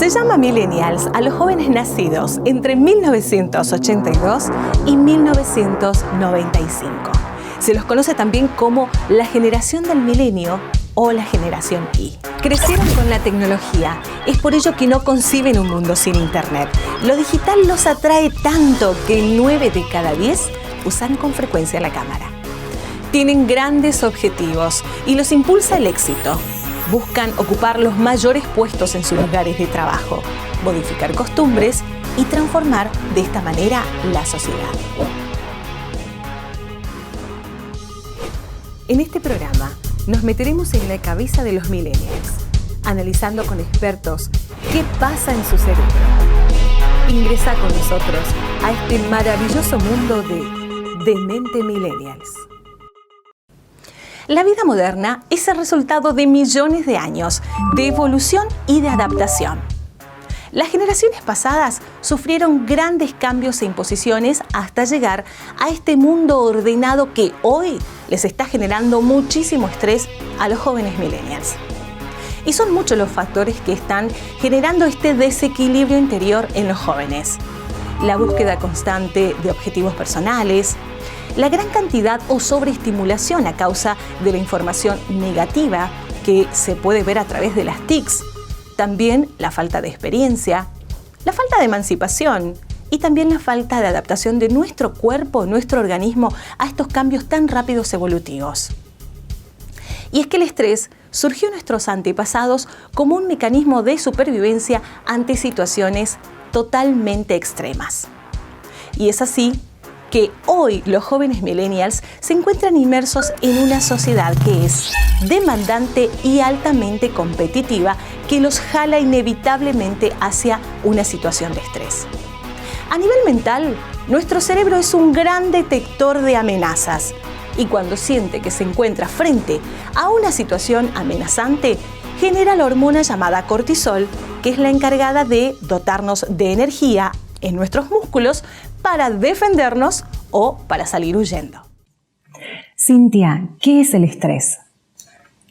Se llama millennials a los jóvenes nacidos entre 1982 y 1995. Se los conoce también como la generación del milenio o la generación Y. Crecieron con la tecnología, es por ello que no conciben un mundo sin internet. Lo digital los atrae tanto que 9 de cada 10 usan con frecuencia la cámara. Tienen grandes objetivos y los impulsa el éxito. Buscan ocupar los mayores puestos en sus lugares de trabajo, modificar costumbres y transformar de esta manera la sociedad. En este programa nos meteremos en la cabeza de los millennials, analizando con expertos qué pasa en su cerebro. Ingresa con nosotros a este maravilloso mundo de Mente Millennials. La vida moderna es el resultado de millones de años de evolución y de adaptación. Las generaciones pasadas sufrieron grandes cambios e imposiciones hasta llegar a este mundo ordenado que hoy les está generando muchísimo estrés a los jóvenes millennials. Y son muchos los factores que están generando este desequilibrio interior en los jóvenes. La búsqueda constante de objetivos personales, la gran cantidad o sobreestimulación a causa de la información negativa que se puede ver a través de las TICs, también la falta de experiencia, la falta de emancipación y también la falta de adaptación de nuestro cuerpo, nuestro organismo a estos cambios tan rápidos evolutivos. Y es que el estrés surgió en nuestros antepasados como un mecanismo de supervivencia ante situaciones totalmente extremas. Y es así que hoy los jóvenes millennials se encuentran inmersos en una sociedad que es demandante y altamente competitiva que los jala inevitablemente hacia una situación de estrés. A nivel mental, nuestro cerebro es un gran detector de amenazas y cuando siente que se encuentra frente a una situación amenazante, genera la hormona llamada cortisol, que es la encargada de dotarnos de energía en nuestros músculos para defendernos o para salir huyendo. Cintia, ¿qué es el estrés?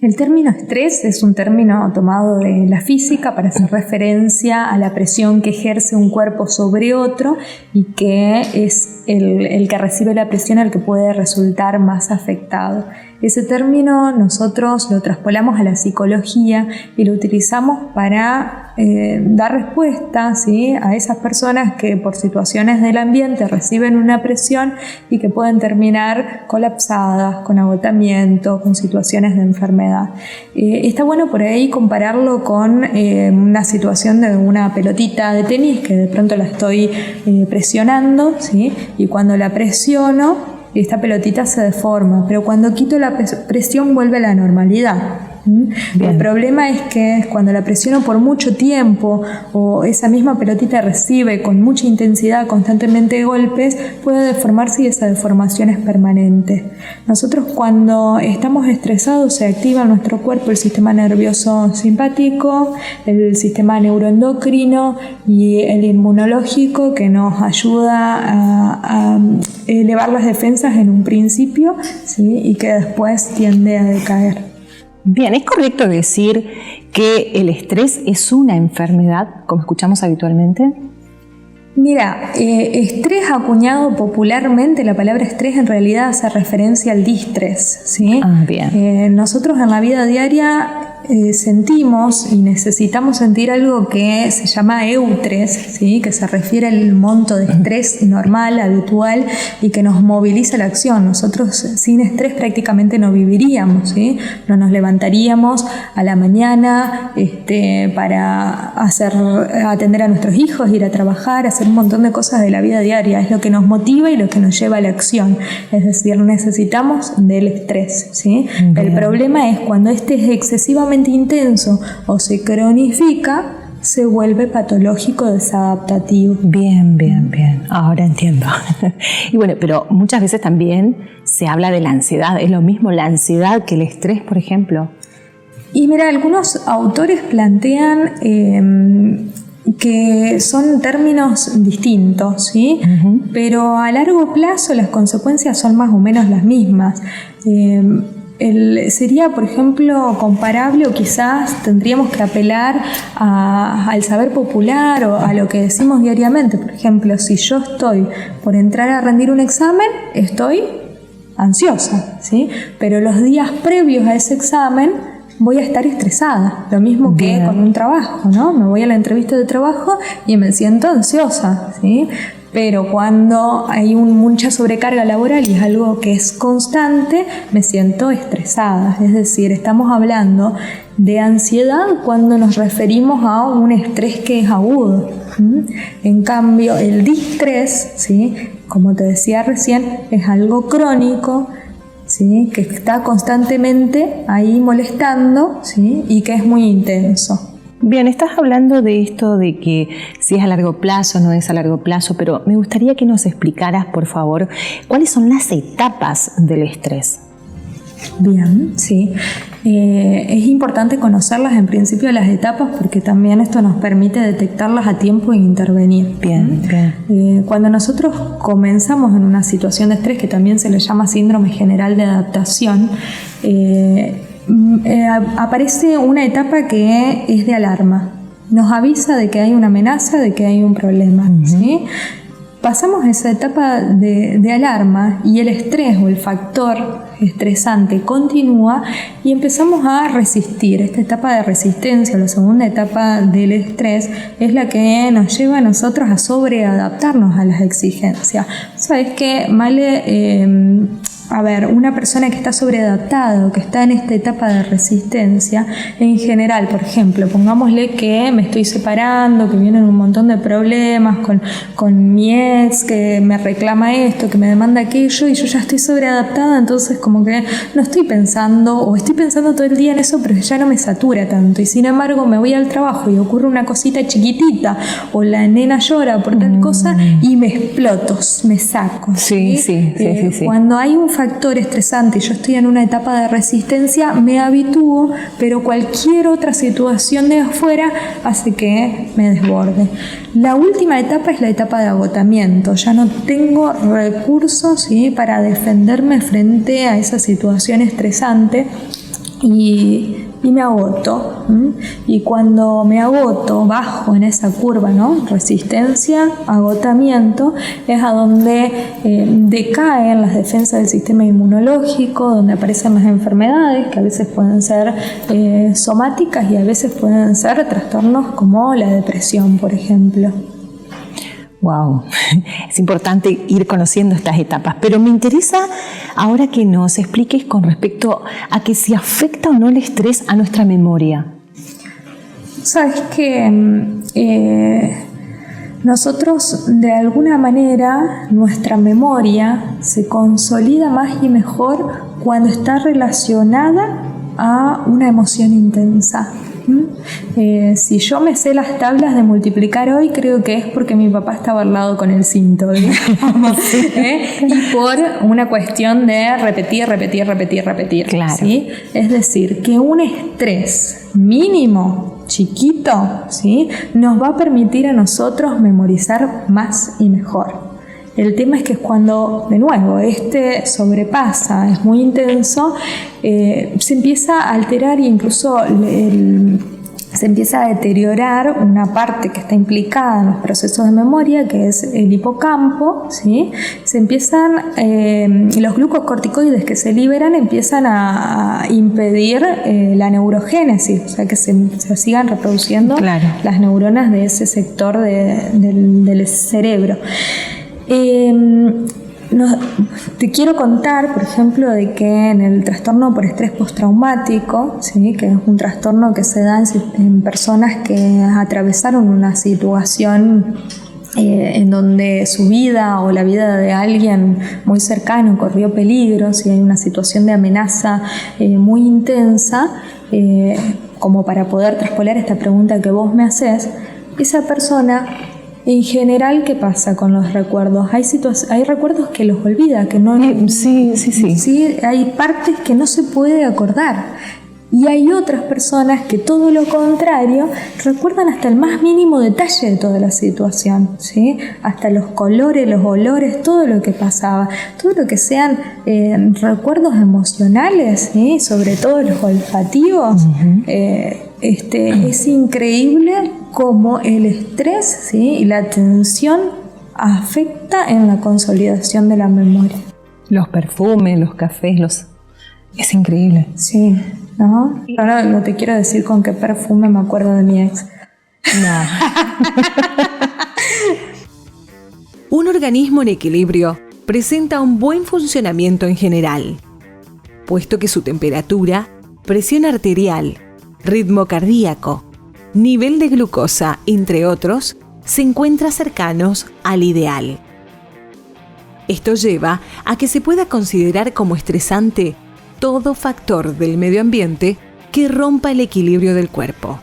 El término estrés es un término tomado de la física para hacer referencia a la presión que ejerce un cuerpo sobre otro y que es el que recibe la presión el que puede resultar más afectado. Ese término nosotros lo traspolamos a la psicología y lo utilizamos para dar respuesta, ¿sí?, a esas personas que por situaciones del ambiente reciben una presión y que pueden terminar colapsadas, con agotamiento, con situaciones de enfermedad. Está bueno por ahí compararlo con una situación de una pelotita de tenis que de pronto la estoy presionando, ¿sí?, y cuando la presiono, esta pelotita se deforma, pero cuando quito la presión vuelve a la normalidad. Bien. El problema es que cuando la presiono por mucho tiempo o esa misma pelotita recibe con mucha intensidad constantemente golpes, puede deformarse y esa deformación es permanente. Nosotros cuando estamos estresados se activa en nuestro cuerpo el sistema nervioso simpático, el sistema neuroendocrino y el inmunológico que nos ayuda a elevar las defensas en un principio, ¿sí?, y que después tiende a decaer. Bien, ¿es correcto decir que el estrés es una enfermedad, como escuchamos habitualmente? Mira, estrés acuñado popularmente, la palabra estrés en realidad hace referencia al distrés, ¿sí? Bien. Nosotros en la vida diaria sentimos y necesitamos sentir algo que se llama eutres, ¿sí?, que se refiere al monto de estrés normal, habitual y que nos moviliza la acción. Nosotros sin estrés prácticamente no viviríamos, ¿sí? No nos levantaríamos a la mañana para atender a nuestros hijos, ir a trabajar, hacer un montón de cosas de la vida diaria. Es lo que nos motiva y lo que nos lleva a la acción. Es decir, necesitamos del estrés, ¿sí? Bien. El problema es cuando este es excesivamente intenso o se cronifica, se vuelve patológico, desadaptativo. Bien. Ahora entiendo. Y bueno, pero muchas veces también se habla de la ansiedad. ¿Es lo mismo la ansiedad que el estrés, por ejemplo? Y mira, algunos autores plantean que son términos distintos, ¿sí? Pero a largo plazo las consecuencias son más o menos las mismas. sería, por ejemplo, comparable, o quizás tendríamos que apelar al saber popular o a lo que decimos diariamente. Por ejemplo, si yo estoy por entrar a rendir un examen, estoy ansiosa, ¿sí? Pero los días previos a ese examen voy a estar estresada, lo mismo que con un trabajo, ¿no? Me voy a la entrevista de trabajo y me siento ansiosa, ¿sí? Pero cuando hay mucha sobrecarga laboral y es algo que es constante, me siento estresada. Es decir, estamos hablando de ansiedad cuando nos referimos a un estrés que es agudo. En cambio, el distrés, ¿sí?, como te decía recién, es algo crónico, ¿sí?, que está constantemente ahí molestando, ¿sí?, y que es muy intenso. Bien, estás hablando de esto de que si es a largo plazo, no es a largo plazo, pero me gustaría que nos explicaras, por favor, cuáles son las etapas del estrés. Bien, sí. Es importante conocerlas en principio las etapas porque también esto nos permite detectarlas a tiempo e intervenir. Bien, bien. Cuando nosotros comenzamos en una situación de estrés, que también se le llama síndrome general de adaptación, aparece una etapa que es de alarma. Nos avisa de que hay una amenaza, de que hay un problema, ¿sí? Pasamos esa etapa de alarma y el estrés o el factor estresante continúa y empezamos a resistir. Esta etapa de resistencia, la segunda etapa del estrés, es la que nos lleva a nosotros a sobreadaptarnos a las exigencias. ¿Sabes qué, Male? Una persona que está sobreadaptada o que está en esta etapa de resistencia, en general, por ejemplo, pongámosle que me estoy separando, que vienen un montón de problemas con mi ex, que me reclama esto, que me demanda aquello, y yo ya estoy sobreadaptada, entonces como que no estoy pensando, o estoy pensando todo el día en eso, pero ya no me satura tanto, y sin embargo me voy al trabajo y ocurre una cosita chiquitita, o la nena llora por tal cosa, y me exploto, me saco. Sí. Cuando hay un factor estresante y yo estoy en una etapa de resistencia, me habitúo, pero cualquier otra situación de afuera hace que me desborde. La última etapa es la etapa de agotamiento. Ya no tengo recursos, ¿sí?, para defenderme frente a esa situación estresante y me agoto. Y cuando me agoto, bajo en esa curva, ¿no?, resistencia, agotamiento, es a donde decaen las defensas del sistema inmunológico, donde aparecen las enfermedades que a veces pueden ser somáticas y a veces pueden ser trastornos como la depresión, por ejemplo. Wow, es importante ir conociendo estas etapas, pero me interesa ahora que nos expliques con respecto a que si afecta o no el estrés a nuestra memoria. Sabes que nosotros, de alguna manera, nuestra memoria se consolida más y mejor cuando está relacionada a una emoción intensa. Si yo me sé las tablas de multiplicar hoy, creo que es porque mi papá estaba al lado con el cinto, digamos, y por una cuestión de repetir. Claro. ¿Sí? Es decir, que un estrés mínimo, chiquito, ¿sí?, nos va a permitir a nosotros memorizar más y mejor. El tema es que es cuando, de nuevo, sobrepasa, es muy intenso, se empieza a alterar e incluso se empieza a deteriorar una parte que está implicada en los procesos de memoria, que es el hipocampo, ¿sí? Se empiezan, los glucocorticoides que se liberan empiezan a impedir la neurogénesis, o sea, que se sigan reproduciendo las neuronas de ese sector del cerebro. Te quiero contar, por ejemplo, de que en el trastorno por estrés postraumático, ¿sí?, que es un trastorno que se da en personas que atravesaron una situación en donde su vida o la vida de alguien muy cercano corrió peligro, si hay una situación de amenaza muy intensa, como para poder traspolar esta pregunta que vos me haces, esa persona, en general, ¿qué pasa con los recuerdos? Hay recuerdos que los olvida, que no... Sí. Sí, hay partes que no se puede acordar. Y hay otras personas que todo lo contrario, recuerdan hasta el más mínimo detalle de toda la situación, ¿sí? Hasta los colores, los olores, todo lo que pasaba, todo lo que sean recuerdos emocionales, ¿sí? Sobre todo los olfativos. Es increíble cómo el estrés, ¿sí? y la tensión afecta en la consolidación de la memoria. Los perfumes, los cafés, es increíble. Sí, ¿no? Ahora no te quiero decir con qué perfume me acuerdo de mi ex. No. Un organismo en equilibrio presenta un buen funcionamiento en general, puesto que su temperatura, presión arterial, ritmo cardíaco, nivel de glucosa, entre otros, se encuentran cercanos al ideal. Esto lleva a que se pueda considerar como estresante todo factor del medio ambiente que rompa el equilibrio del cuerpo.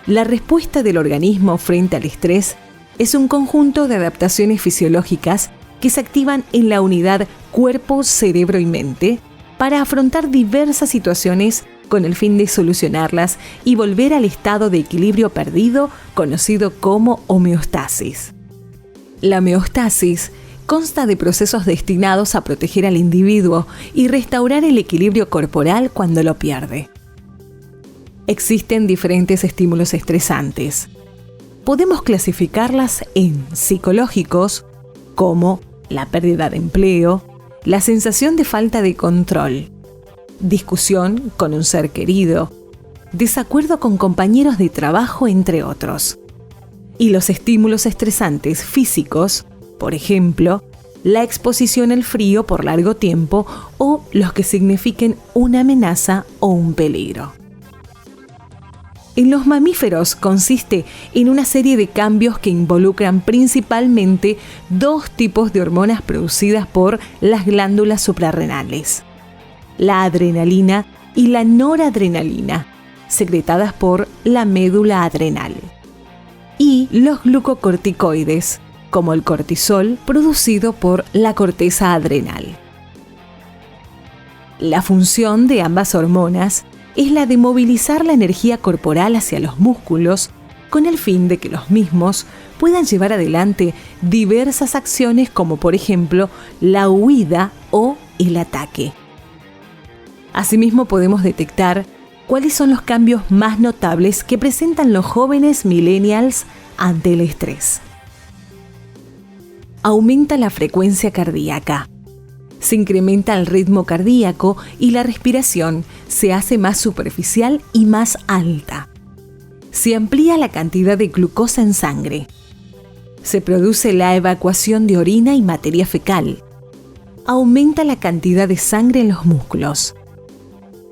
La respuesta del organismo frente al estrés es un conjunto de adaptaciones fisiológicas que se activan en la unidad cuerpo, cerebro y mente para afrontar diversas situaciones con el fin de solucionarlas y volver al estado de equilibrio perdido, conocido como homeostasis. La homeostasis consta de procesos destinados a proteger al individuo y restaurar el equilibrio corporal cuando lo pierde. Existen diferentes estímulos estresantes. Podemos clasificarlas en psicológicos, como la pérdida de empleo, la sensación de falta de control, discusión con un ser querido, desacuerdo con compañeros de trabajo, entre otros. Y los estímulos estresantes físicos, por ejemplo, la exposición al frío por largo tiempo o los que signifiquen una amenaza o un peligro. En los mamíferos consiste en una serie de cambios que involucran principalmente dos tipos de hormonas producidas por las glándulas suprarrenales: la adrenalina y la noradrenalina, secretadas por la médula adrenal, y los glucocorticoides, como el cortisol, producido por la corteza adrenal. La función de ambas hormonas es la de movilizar la energía corporal hacia los músculos con el fin de que los mismos puedan llevar adelante diversas acciones como por ejemplo la huida o el ataque. Asimismo podemos detectar cuáles son los cambios más notables que presentan los jóvenes millennials ante el estrés. Aumenta la frecuencia cardíaca. Se incrementa el ritmo cardíaco y la respiración se hace más superficial y más alta. Se amplía la cantidad de glucosa en sangre. Se produce la evacuación de orina y materia fecal. Aumenta la cantidad de sangre en los músculos.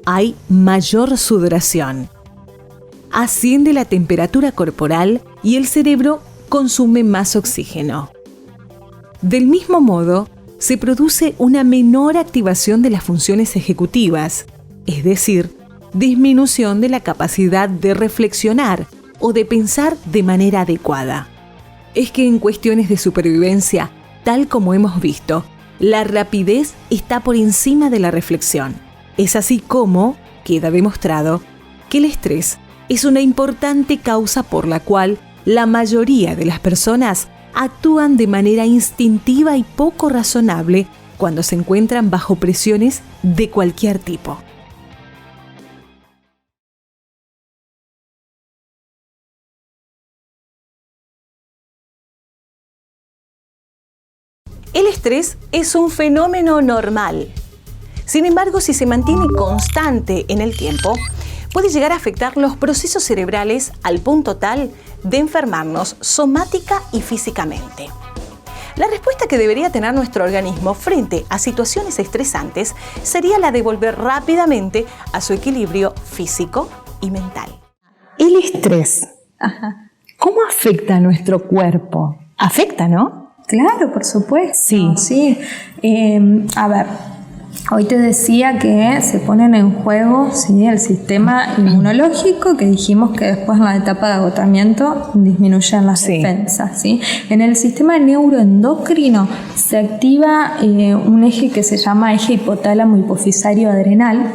Hay mayor sudoración. Asciende la temperatura corporal y el cerebro consume más oxígeno. Del mismo modo, se produce una menor activación de las funciones ejecutivas, es decir, disminución de la capacidad de reflexionar o de pensar de manera adecuada. Es que en cuestiones de supervivencia, tal como hemos visto, la rapidez está por encima de la reflexión. Es así como queda demostrado que el estrés es una importante causa por la cual la mayoría de las personas actúan de manera instintiva y poco razonable cuando se encuentran bajo presiones de cualquier tipo. El estrés es un fenómeno normal. Sin embargo, si se mantiene constante en el tiempo, puede llegar a afectar los procesos cerebrales al punto tal de enfermarnos somática y físicamente. La respuesta que debería tener nuestro organismo frente a situaciones estresantes sería la de volver rápidamente a su equilibrio físico y mental. El estrés, ¿cómo afecta a nuestro cuerpo? Afecta, ¿no? Claro, por supuesto. Sí. A ver, hoy te decía que se ponen en juego, ¿sí?, el sistema inmunológico, que dijimos que después en la etapa de agotamiento disminuyen las defensas, ¿sí? En el sistema neuroendocrino se activa un eje que se llama eje hipotálamo hipofisario adrenal,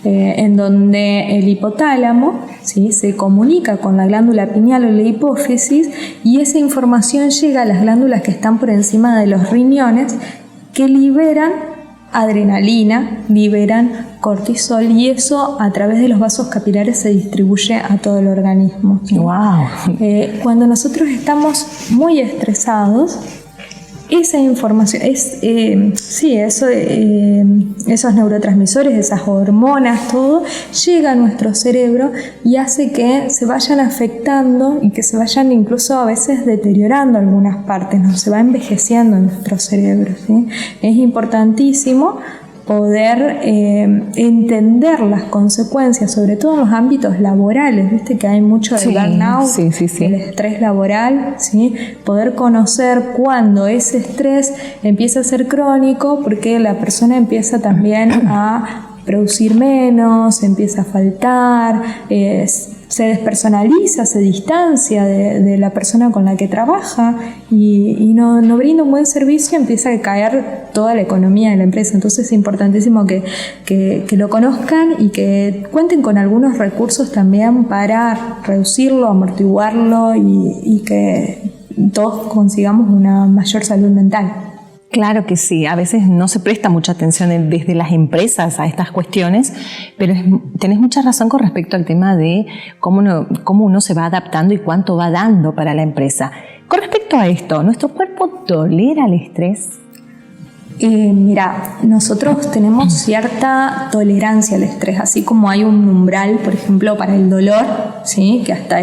en donde el hipotálamo, ¿sí?, se comunica con la glándula pineal o la hipófisis, y esa información llega a las glándulas que están por encima de los riñones, que liberan adrenalina, liberan cortisol, y eso a través de los vasos capilares se distribuye a todo el organismo. ¡Wow! Cuando nosotros estamos muy estresados, esa información, esos neurotransmisores, esas hormonas, todo llega a nuestro cerebro y hace que se vayan afectando y que se vayan incluso a veces deteriorando algunas partes, ¿no? Se va envejeciendo en nuestro cerebro, ¿sí? Es importantísimo poder entender las consecuencias, sobre todo en los ámbitos laborales, viste que hay mucho de burnout, el estrés laboral, ¿sí? Poder conocer cuándo ese estrés empieza a ser crónico, porque la persona empieza también a producir menos, empieza a faltar, se despersonaliza, se distancia de la persona con la que trabaja y no brinda un buen servicio, empieza a caer toda la economía de la empresa. Entonces es importantísimo que lo conozcan y que cuenten con algunos recursos también para reducirlo, amortiguarlo y que todos consigamos una mayor salud mental. Claro que sí, a veces no se presta mucha atención desde las empresas a estas cuestiones, pero tenés mucha razón con respecto al tema de cómo uno se va adaptando y cuánto va dando para la empresa. Con respecto a esto, ¿nuestro cuerpo tolera el estrés? Mira, nosotros tenemos cierta tolerancia al estrés, así como hay un umbral, por ejemplo, para el dolor, ¿sí?, que hasta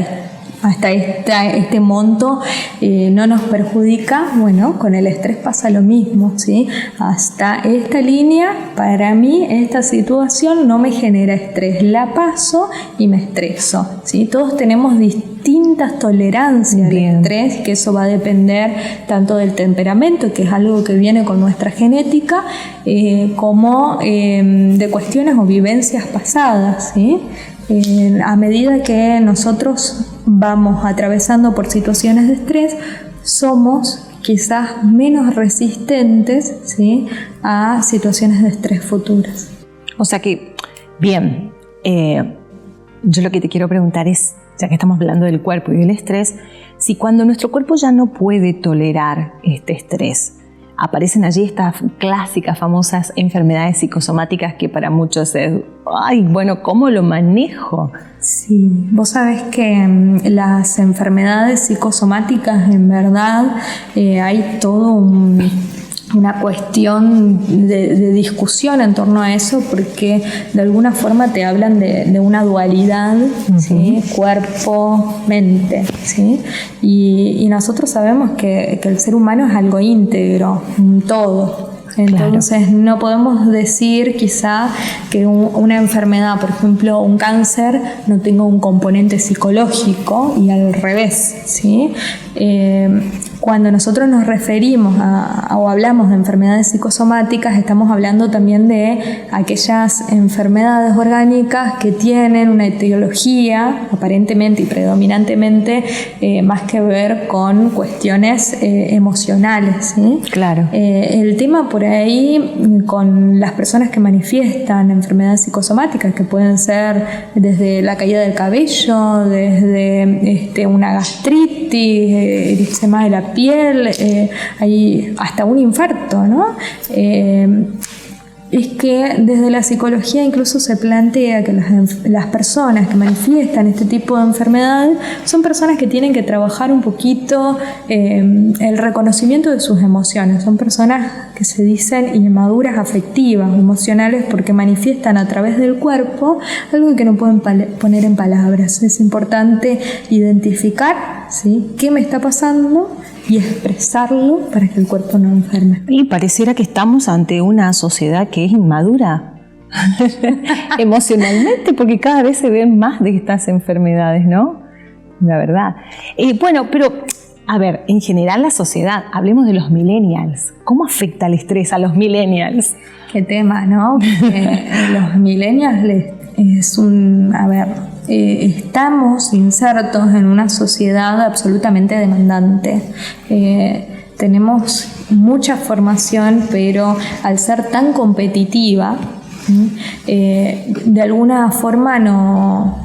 este monto no nos perjudica. Bueno, con el estrés pasa lo mismo, ¿sí? Hasta esta línea, para mí, esta situación no me genera estrés, la paso y me estreso, ¿sí? Todos tenemos distintas tolerancias al estrés, que eso va a depender tanto del temperamento, que es algo que viene con nuestra genética, como de cuestiones o vivencias pasadas, ¿sí? A medida que nosotros vamos atravesando por situaciones de estrés, somos quizás menos resistentes, ¿sí?, a situaciones de estrés futuras. O sea que, bien, yo lo que te quiero preguntar es, ya que estamos hablando del cuerpo y del estrés, si cuando nuestro cuerpo ya no puede tolerar este estrés, aparecen allí estas clásicas, famosas enfermedades psicosomáticas que para muchos es, ¿cómo lo manejo? Sí, vos sabés que las enfermedades psicosomáticas, en verdad, hay todo una cuestión de discusión en torno a eso, porque de alguna forma te hablan de una dualidad, ¿sí?, cuerpo-mente, ¿sí? Y nosotros sabemos que el ser humano es algo íntegro, un todo. Entonces no podemos decir quizá que una enfermedad, por ejemplo un cáncer, no tenga un componente psicológico y al revés, ¿sí? Cuando nosotros nos referimos o hablamos de enfermedades psicosomáticas, estamos hablando también de aquellas enfermedades orgánicas que tienen una etiología aparentemente y predominantemente más que ver con cuestiones emocionales, ¿sí? Claro. El tema por ahí con las personas que manifiestan enfermedades psicosomáticas, que pueden ser desde la caída del cabello, desde una gastritis, erisema de la piel, hay hasta un infarto, ¿no? Es que desde la psicología incluso se plantea que las personas que manifiestan este tipo de enfermedad son personas que tienen que trabajar un poquito el reconocimiento de sus emociones. Son personas que se dicen inmaduras afectivas, emocionales, porque manifiestan a través del cuerpo algo que no pueden poner en palabras. Es importante identificar, ¿sí?, qué me está pasando y expresarlo para que el cuerpo no enferme. Y pareciera que estamos ante una sociedad que es inmadura emocionalmente, porque cada vez se ven más de estas enfermedades, ¿no? La verdad. Bueno, pero a ver, en general la sociedad, hablemos de los millennials. ¿Cómo afecta el estrés a los millennials? Qué tema, ¿no? Porque los millennials es estamos insertos en una sociedad absolutamente demandante. Tenemos mucha formación, pero al ser tan competitiva, De alguna forma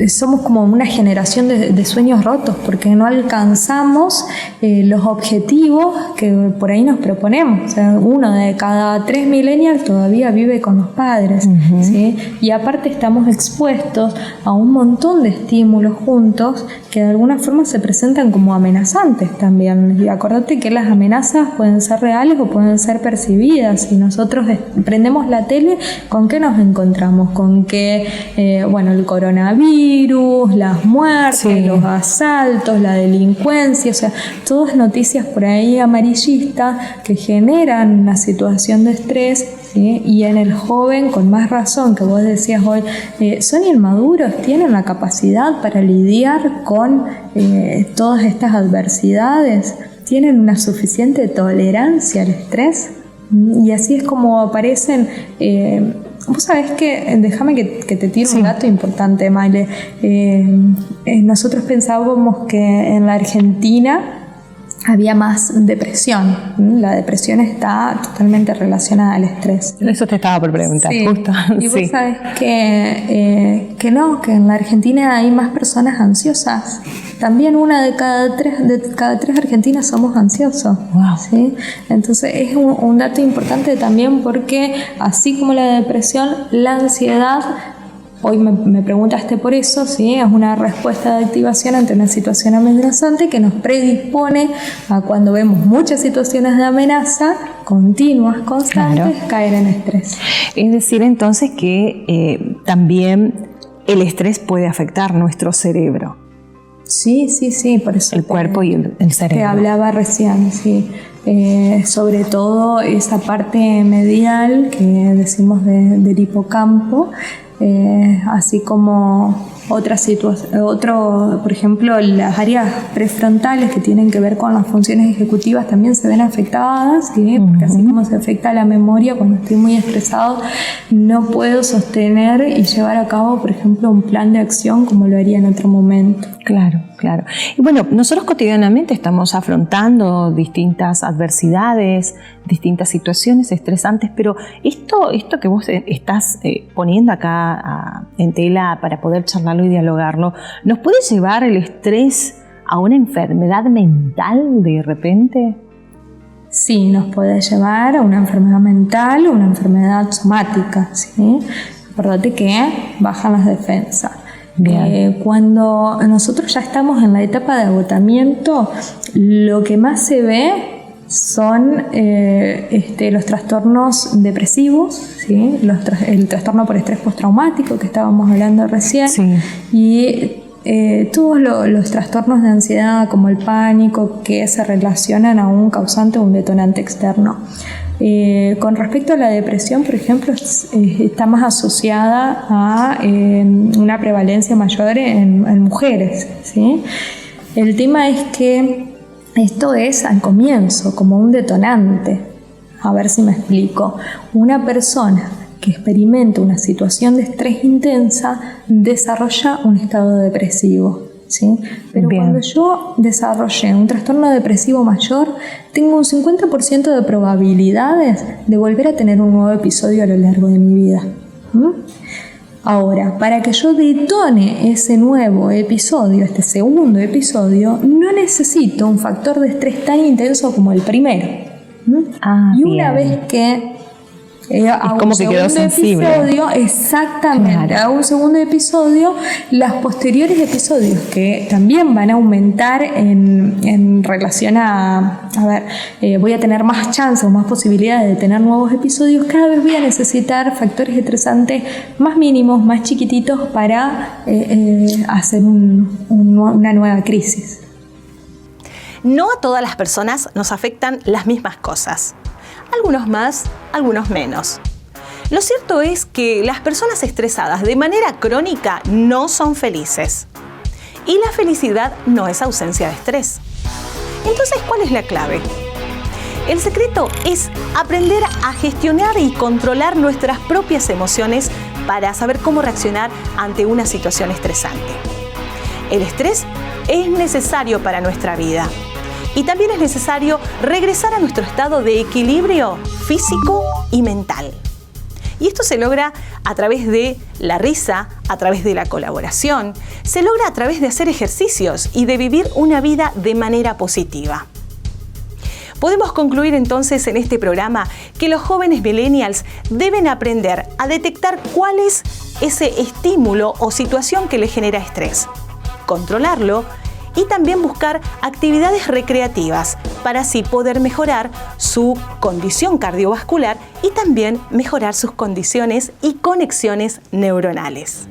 somos como una generación de sueños rotos porque no alcanzamos los objetivos que por ahí nos proponemos. O sea, 1 de cada 3 millennials todavía vive con los padres, ¿sí? Y aparte estamos expuestos a un montón de estímulos juntos que de alguna forma se presentan como amenazantes también. Y acordate que las amenazas pueden ser reales o pueden ser percibidas. Si nosotros prendemos la tele, ¿con qué nos encontramos? Con que, el coronavirus, las muertes, los asaltos, la delincuencia, o sea, todas noticias por ahí amarillistas que generan una situación de estrés, ¿sí? Y en el joven, con más razón, que vos decías hoy, son inmaduros, tienen la capacidad para lidiar con todas estas adversidades, tienen una suficiente tolerancia al estrés, y así es como aparecen. Vos sabés que, déjame que te tire un dato importante, Maile. Nosotros pensábamos que en la Argentina había más depresión. La depresión está totalmente relacionada al estrés. Eso te estaba por preguntar, justo. Y vos sabés que no, que en la Argentina hay más personas ansiosas. También 1 de cada 3 argentinas somos ansiosos. Wow. ¿Sí? Entonces es un dato importante también porque así como la depresión, la ansiedad, hoy me preguntaste por eso, ¿sí? Es una respuesta de activación ante una situación amenazante que nos predispone a, cuando vemos muchas situaciones de amenaza continuas, constantes, caer en estrés. Es decir, entonces que también el estrés puede afectar nuestro cerebro. Sí, por eso. El cuerpo y el cerebro. Te hablaba recién, sí. Sobre todo esa parte medial que decimos del hipocampo, así como por ejemplo, las áreas prefrontales que tienen que ver con las funciones ejecutivas también se ven afectadas, ¿sí? Porque así como se afecta la memoria, cuando estoy muy estresado no puedo sostener y llevar a cabo, por ejemplo, un plan de acción como lo haría en otro momento. Claro. Y bueno, nosotros cotidianamente estamos afrontando distintas adversidades, distintas situaciones estresantes, pero esto que vos estás poniendo acá en tela para poder charlarlo y dialogarlo, ¿nos puede llevar el estrés a una enfermedad mental de repente? Sí, nos puede llevar a una enfermedad mental o una enfermedad somática, ¿sí? Acordate que bajan las defensas. Cuando nosotros ya estamos en la etapa de agotamiento, lo que más se ve son los trastornos depresivos, ¿sí? El trastorno por estrés postraumático que estábamos hablando recién, y todos los trastornos de ansiedad como el pánico que se relacionan a un causante o un detonante externo. Con respecto a la depresión, por ejemplo, está más asociada a una prevalencia mayor en mujeres, ¿sí? El tema es que esto es al comienzo, como un detonante. A ver si me explico. Una persona que experimenta una situación de estrés intensa desarrolla un estado depresivo, ¿sí? Pero cuando yo desarrollé un trastorno depresivo mayor, tengo un 50% de probabilidades de volver a tener un nuevo episodio a lo largo de mi vida. Ahora, para que yo detone ese nuevo episodio, este segundo episodio, no necesito un factor de estrés tan intenso como el primero. Y una vez que es como que quedó sensible. Exactamente, a un segundo episodio, los posteriores episodios que también van a aumentar en relación voy a tener más chances o más posibilidades de tener nuevos episodios, cada vez voy a necesitar factores estresantes más mínimos, más chiquititos para hacer una nueva crisis. No a todas las personas nos afectan las mismas cosas. Algunos más, algunos menos. Lo cierto es que las personas estresadas de manera crónica no son felices. Y la felicidad no es ausencia de estrés. Entonces, ¿cuál es la clave? El secreto es aprender a gestionar y controlar nuestras propias emociones para saber cómo reaccionar ante una situación estresante. El estrés es necesario para nuestra vida. Y también es necesario regresar a nuestro estado de equilibrio físico y mental. Y esto se logra a través de la risa, a través de la colaboración, se logra a través de hacer ejercicios y de vivir una vida de manera positiva. Podemos concluir entonces en este programa que los jóvenes millennials deben aprender a detectar cuál es ese estímulo o situación que les genera estrés, controlarlo y también buscar actividades recreativas para así poder mejorar su condición cardiovascular y también mejorar sus condiciones y conexiones neuronales.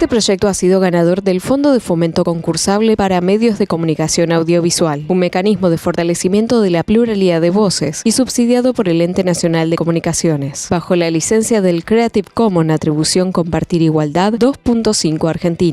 Este proyecto ha sido ganador del Fondo de Fomento Concursable para Medios de Comunicación Audiovisual, un mecanismo de fortalecimiento de la pluralidad de voces y subsidiado por el Ente Nacional de Comunicaciones, bajo la licencia del Creative Commons Atribución Compartir Igualdad 2.5 Argentina.